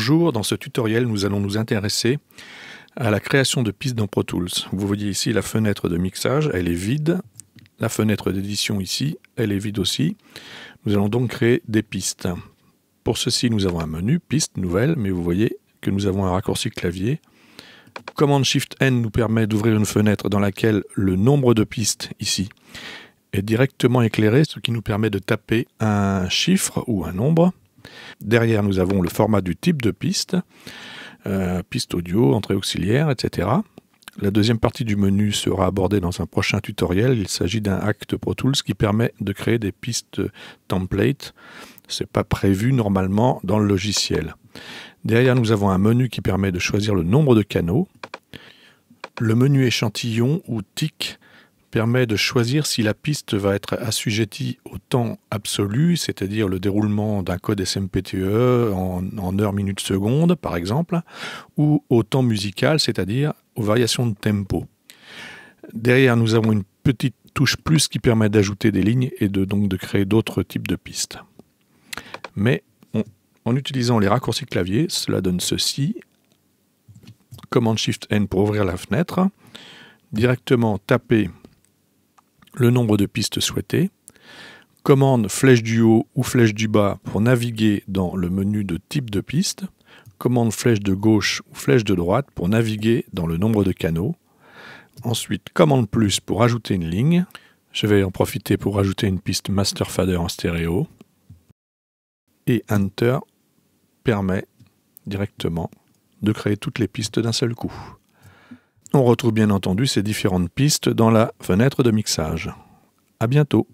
Bonjour, dans ce tutoriel, nous allons nous intéresser à la création de pistes dans Pro Tools. Vous voyez ici la fenêtre de mixage, elle est vide. La fenêtre d'édition ici, elle est vide aussi. Nous allons donc créer des pistes. Pour ceci, nous avons un menu, piste, nouvelle, mais vous voyez que nous avons un raccourci clavier. Command Shift N nous permet d'ouvrir une fenêtre dans laquelle le nombre de pistes, ici, est directement éclairé, ce qui nous permet de taper un chiffre ou un nombre. Derrière, nous avons le format du type de piste, piste audio, entrée auxiliaire, etc. La deuxième partie du menu sera abordée dans un prochain tutoriel. Il s'agit d'un hack de Pro Tools qui permet de créer des pistes template. Ce n'est pas prévu normalement dans le logiciel. Derrière, nous avons un menu qui permet de choisir le nombre de canaux. Le menu échantillon ou TIC permet de choisir si la piste va être assujettie au temps absolu, c'est-à-dire le déroulement d'un code SMPTE en heures, minutes, secondes, par exemple, ou au temps musical, c'est-à-dire aux variations de tempo. Derrière, nous avons une petite touche plus qui permet d'ajouter des lignes et donc de créer d'autres types de pistes. Mais en utilisant les raccourcis clavier, cela donne ceci. Command Shift N pour ouvrir la fenêtre. Directement taper le nombre de pistes souhaitées. Commande flèche du haut ou flèche du bas pour naviguer dans le menu de type de piste. Commande flèche de gauche ou flèche de droite pour naviguer dans le nombre de canaux. Ensuite, commande plus pour ajouter une ligne. Je vais en profiter pour ajouter une piste Master Fader en stéréo. Et Enter permet directement de créer toutes les pistes d'un seul coup. On retrouve bien entendu ces différentes pistes dans la fenêtre de mixage. À bientôt.